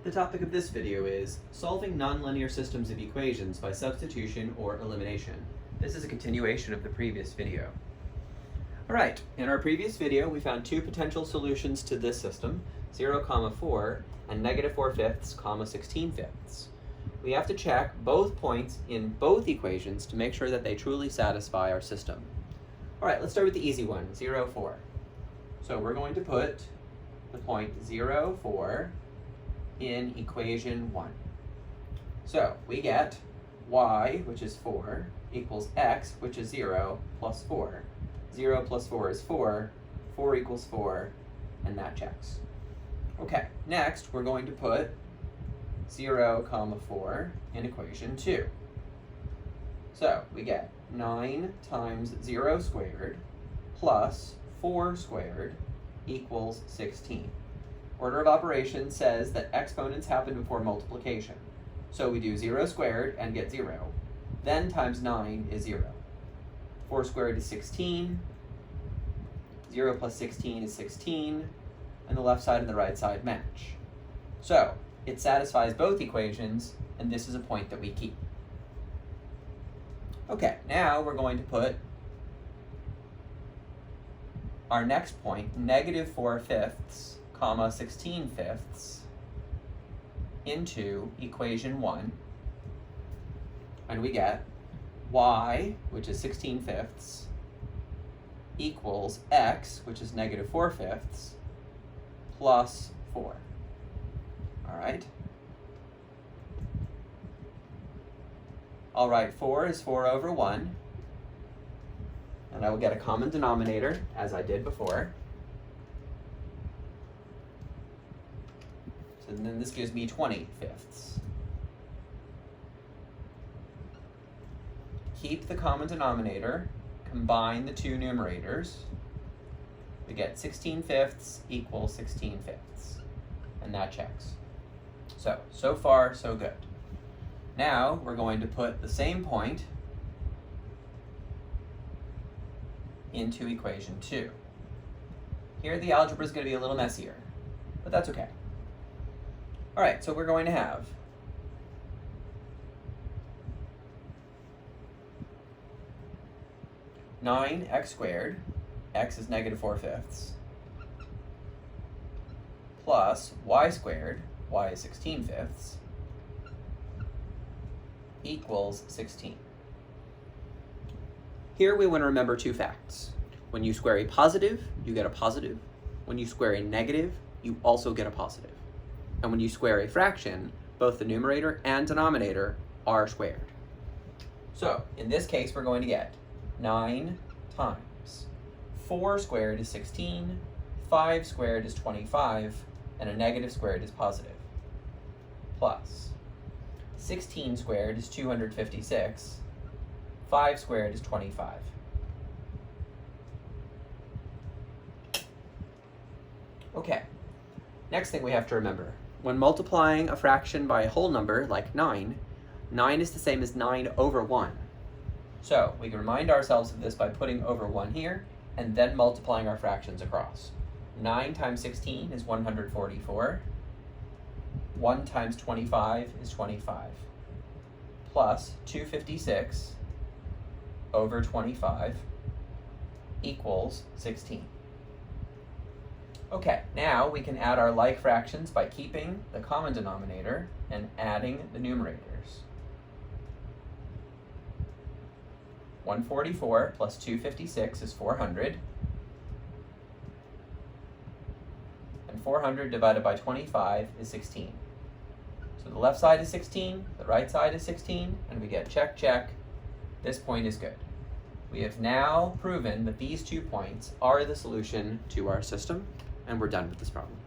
The topic of this video is solving nonlinear systems of equations by substitution or elimination. This is a continuation of the previous video. Alright, in our previous video we found two potential solutions to this system, 0, 4 and negative 4/5, 16/5. We have to check both points in both equations to make sure that they truly satisfy our system. Alright, let's start with the easy one, 0, 4. So we're going to put the point 0, 4 in equation 1. So we get y, which is 4, equals x, which is 0, plus 4. 0 plus 4 is 4, 4 equals 4, and that checks. Okay, next we're going to put 0, 4 in equation 2. So we get 9 times 0 squared plus 4 squared equals 16. Order of operations says that exponents happen before multiplication. So we do 0 squared and get 0. Then times 9 is 0. 4 squared is 16. 0 plus 16 is 16. And the left side and the right side match. So it satisfies both equations, and this is a point that we keep. Okay, now we're going to put our next point, negative 4/5, 16/5, into equation 1, and we get y, which is 16/5, equals x, which is negative 4/5, plus 4. Alright? Alright, 4 is 4 over 1. And I will get a common denominator, as I did before. So then this gives me 20/5. Keep the common denominator, combine the two numerators. We get 16/5 equals 16/5. And that checks. So far, so good. Now we're going to put the same point into equation 2. Here the algebra is going to be a little messier, but that's okay. Alright, so we're going to have x squared, x is negative 4/5, plus y squared, y is 16/5, equals 16. Here we want to remember two facts. When you square a positive, you get a positive. When you square a negative, you also get a positive. And when you square a fraction, both the numerator and denominator are squared. So in this case, we're going to get 9 times 4 squared is 16, 5 squared is 25, and a negative squared is positive, plus 16 squared is 256, 5 squared is 25. Okay, next thing we have to remember. When multiplying a fraction by a whole number, like 9, 9 is the same as 9 over 1. So we can remind ourselves of this by putting over 1 here, and then multiplying our fractions across. 9 times 16 is 144. 1 times 25 is 25. Plus 256 over 25 equals 16. Okay, now we can add our like fractions by keeping the common denominator and adding the numerators. 144 plus 256 is 400. And 400 divided by 25 is 16. So the left side is 16, the right side is 16, and we get check, check. This point is good. We have now proven that these 2 points are the solution to our system, and we're done with this problem.